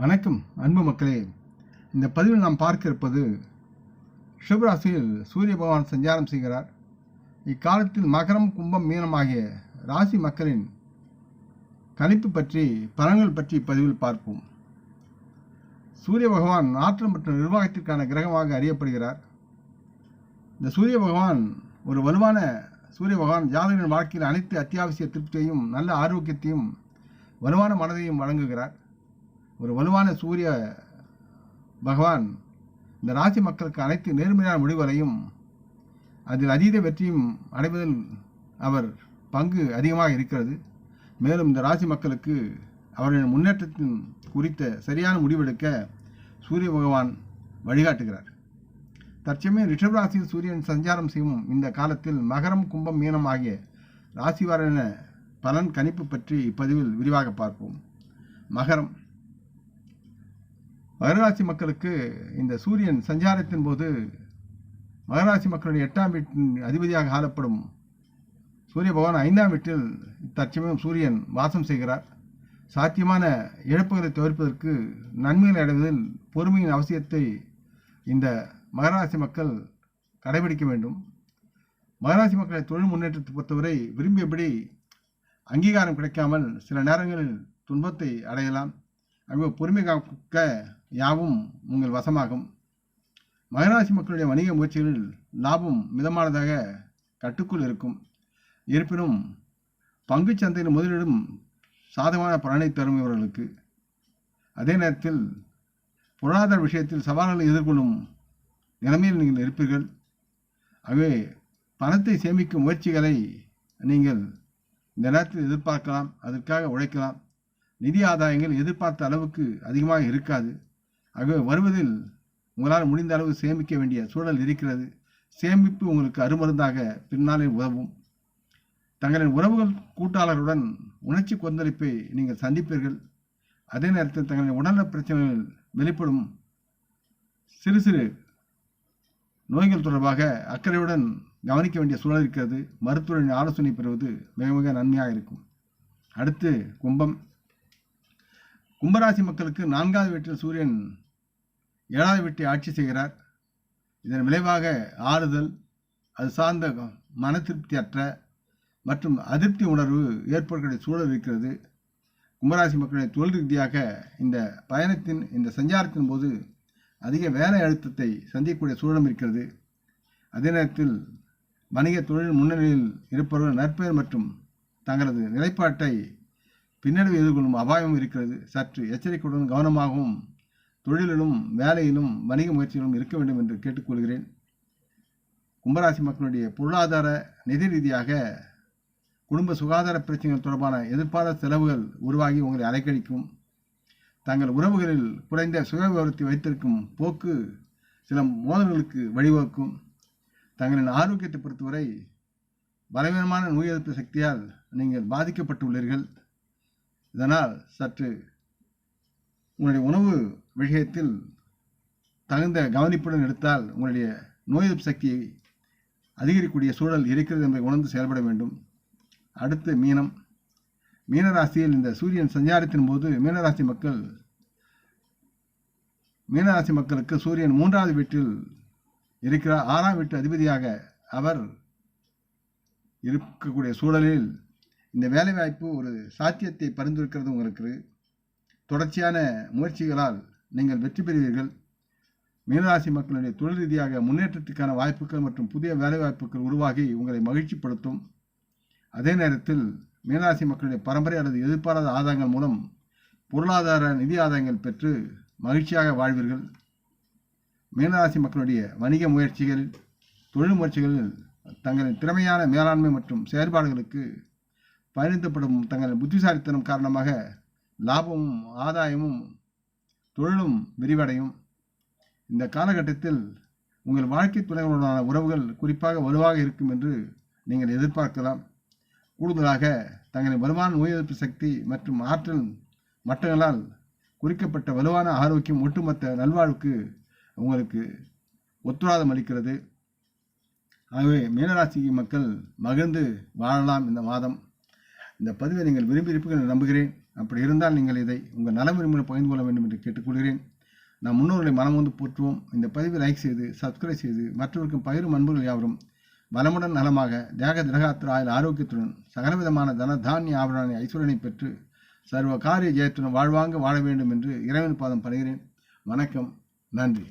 வணக்கம் அன்பு மக்களே. இந்த பதிவில் நாம் பார்க்க இருப்பது ரிஷபராசியில் சூரிய பகவான் சஞ்சாரம் செய்கிறார். இக்காலத்தில் மகரம், கும்பம், மீனம் ஆகிய ராசி மக்களின் கணிப்பு பற்றி, பலன்கள் பற்றி இப்பதிவில் பார்ப்போம். சூரிய பகவான் ஆற்றல் மற்றும் நிர்வாகத்திற்கான கிரகமாக அறியப்படுகிறார். இந்த சூரிய பகவான் ஒரு வலுவான சூரிய பகவான் ஜாதகரின் வாழ்க்கையில் அனைத்து அத்தியாவசிய திருப்தியையும், நல்ல ஆரோக்கியத்தையும், வலுவான மனதையும் வழங்குகிறார். ஒரு வலுவான சூரிய பகவான் இந்த ராசி மக்களுக்கு அனைத்து நேர்மையான முடிவுகளையும், அதில் அதீத வெற்றியும் அடைவதில் அவர் பங்கு அதிகமாக இருக்கிறது. மேலும் இந்த ராசி மக்களுக்கு அவர்களின் முன்னேற்றத்தின் குறித்த சரியான முடிவெடுக்க சூரிய பகவான் வழிகாட்டுகிறார். தற்சமயம் ரிஷபராசியில் சூரியன் சஞ்சாரம் செய்யும் இந்த காலத்தில் மகரம், கும்பம், மீனம் ஆகிய ராசிவாரின பலன் கணிப்பு பற்றி இப்பதிவில் விரிவாக பார்ப்போம். மகராசி மக்களுக்கு இந்த சூரியன் சஞ்சாரத்தின் போது மகராசி மக்களுடைய 8ஆம் வீட்டின் அதிபதியாக ஆளப்படும் சூரிய பகவான் 5ஆம் வீட்டில் தற்சமயம் சூரியன் வாசம் செய்கிறார். சாத்தியமான இழப்புகளை தவிர்ப்பதற்கு, நன்மைகளை அடைவதில் பொறுமையின் அவசியத்தை இந்த மகராசி மக்கள் கடைபிடிக்க வேண்டும். மகராசி மக்களை தொழில் முன்னேற்றத்தை பொறுத்தவரை விரும்பியபடி அங்கீகாரம் கிடைக்காமல் சில நேரங்களில் துன்பத்தை அடையலாம். ஆகவே பொறுமை காக்க யாவும் உங்கள் வசமாகும். மகராசி மக்களுடைய வணிக முயற்சிகளில் லாபம் மிதமானதாக கட்டுக்குள் இருக்கும். இருப்பினும் பங்கு சந்தையில் முதலீடும் சாதகமான பலனை தரும் இவர்களுக்கு. அதே நேரத்தில் பொருளாதார விஷயத்தில் சவால்களை எதிர்கொள்ளும் நிலைமையில் நீங்கள் இருப்பீர்கள். ஆகவே பணத்தை சேமிக்கும் முயற்சிகளை நீங்கள் இந்த நேரத்தில் எதிர்பார்க்கலாம், அதற்காக உழைக்கலாம். நிதி ஆதாயங்கள் எதிர்பார்த்த அளவுக்கு அதிகமாக இருக்காது. ஆகவே வருவதில் உங்களால் முடிந்த அளவு சேமிக்க வேண்டிய சூழல் இருக்கிறது. சேமிப்பு உங்களுக்கு அருமருந்தாக பின்னாளில் உதவும். தங்களின் உறவுகள், கூட்டாளர்களுடன் உணர்ச்சி கொந்தளிப்பை நீங்கள் சந்திப்பீர்கள். அதே நேரத்தில் தங்களின் உடல்நல பிரச்சனைகள் வெளிப்படும் சிறு சிறு நோய்கள் தொடர்பாக அக்கறையுடன் கவனிக்க வேண்டிய சூழல் இருக்கிறது. மருத்துவரின் ஆலோசனை பெறுவது மிக மிக நன்மையாக இருக்கும். அடுத்து கும்பராசி மக்களுக்கு 4ஆவது வீட்டில் சூரியன் 7ஆவது வீட்டை ஆட்சி செய்கிறார். இதன் விளைவாக ஆறுதல், அது சார்ந்த மன திருப்தியற்ற மற்றும் அதிருப்தி உணர்வு ஏற்படக்கூடிய சூழல் இருக்கிறது. கும்பராசி மக்களுடைய தொழில் ரீதியாக இந்த பயணத்தின், இந்த சஞ்சாரத்தின் போது அதிக வேலை அழுத்தத்தை சந்திக்கக்கூடிய சூழலும் இருக்கிறது. அதே நேரத்தில் வணிக தொழில் முன்னணியில் இருப்பவர்கள் நற்பெயர் மற்றும் தங்களது நிலைப்பாட்டை பின்னடைவு எதிர்கொள்ளும் அபாயம் இருக்கிறது. சற்று எச்சரிக்கையுடன் கவனமாகவும் தொழிலிலும், வேலையிலும், வணிக முயற்சிகளிலும் இருக்க வேண்டும் என்று கேட்டுக்கொள்கிறேன். கும்பராசி மக்களுடைய பொருளாதார, நிதி ரீதியாக குடும்ப சுகாதார பிரச்சனைகள் தொடர்பான எதிர்பாராத செலவுகள் உருவாகி உங்களை அலைக்கழிக்கும். தங்கள் உறவுகளில் குறைந்த சுய விவரத்தை வைத்திருக்கும் போக்கு சில மோதல்களுக்கு வழிவகுக்கும். தங்களின் ஆரோக்கியத்தை பொறுத்தவரை பலவீனமான நோய் எதிர்ப்பு சக்தியால் நீங்கள் பாதிக்கப்பட்டுள்ளீர்கள். இதனால் சற்று உங்களுடைய உணவு விஷயத்தில் தகுந்த கவனிப்புடன் எடுத்தால் உங்களுடைய நோய் எதிர்ப்பு சக்தியை அதிகரிக்கக்கூடிய சூழல் இருக்கிறது என்பதை உணர்ந்து செயல்பட வேண்டும். அடுத்து மீனராசியில் இந்த சூரியன் சஞ்சாரத்தின் போது மீனராசி மக்களுக்கு சூரியன் 3ஆவது வீட்டில் இருக்கிறார். 6ஆம் வீட்டு அதிபதியாக அவர் இருக்கக்கூடிய சூழலில் இந்த வேலைவாய்ப்பு ஒரு சாத்தியத்தை பரிந்துரைக்கிறது. உங்களுக்கு தொடர்ச்சியான முயற்சிகளால் நீங்கள் வெற்றி பெறுவீர்கள். மீனராசி மக்களுடைய தொழில் ரீதியாக முன்னேற்றத்துக்கான வாய்ப்புகள் மற்றும் புதிய வேலைவாய்ப்புகள் உருவாகி உங்களை மகிழ்ச்சிப்படுத்தும். அதே நேரத்தில் மீனராசி மக்களுடைய பரம்பரை அல்லது எதிர்பாராத ஆதாயங்கள் மூலம் பொருளாதார, நிதி ஆதாயங்கள் பெற்று மகிழ்ச்சியாக வாழ்வீர்கள். மீனராசி மக்களுடைய வணிக முயற்சிகள், தொழில் முயற்சிகளில் தங்களின் திறமையான மேலாண்மை மற்றும் செயல்பாடுகளுக்கு பயணித்தப்படும் தங்களின் புத்திசாலித்தனம் காரணமாக லாபமும், ஆதாயமும், தொழிலும் விரிவடையும். இந்த காலகட்டத்தில் உங்கள் வாழ்க்கை துணைகளுடனான உறவுகள் குறிப்பாக வலுவாக இருக்கும் என்று நீங்கள் எதிர்பார்க்கலாம். கூடுதலாக தங்களின் வலுவான நோய் எதிர்ப்பு சக்தி மற்றும் ஆற்றல் மட்டங்களால் குறிக்கப்பட்ட வலுவான ஆரோக்கியம் ஒட்டுமொத்த நல்வாழ்வுக்கு உங்களுக்கு உத்தரவாதம் அளிக்கிறது. ஆகவே மீனராசி மக்கள் மகிழ்ந்து வாழலாம் இந்த மாதம். இந்த பதிவை நீங்கள் விரும்பியிருப்பீர்கள் என்று நம்புகிறேன். அப்படி இருந்தால் நீங்கள் இதை உங்கள் நல விரும்பின பகிர்ந்து கொள்ள வேண்டும் என்று கேட்டுக்கொள்கிறேன். நாம் முன்னோர்களை மனமுந்து போற்றுவோம். இந்த பதிவை லைக் செய்து சப்ஸ்கிரைப் செய்து மற்றவருக்கும் பகிரும் அன்புகள் யாவரும் வளமுடன் நலமாக தேக திரகாத்திர ஆயுள் ஆரோக்கியத்துடன் சகலவிதமான தன தானிய ஆபரண ஐஸ்வரனை பெற்று சர்வ காரிய ஜெயத்துடன் வாழ்வாங்க வாழ வேண்டும் என்று இறைவன் பாதம் படுகிறேன். வணக்கம். நன்றி.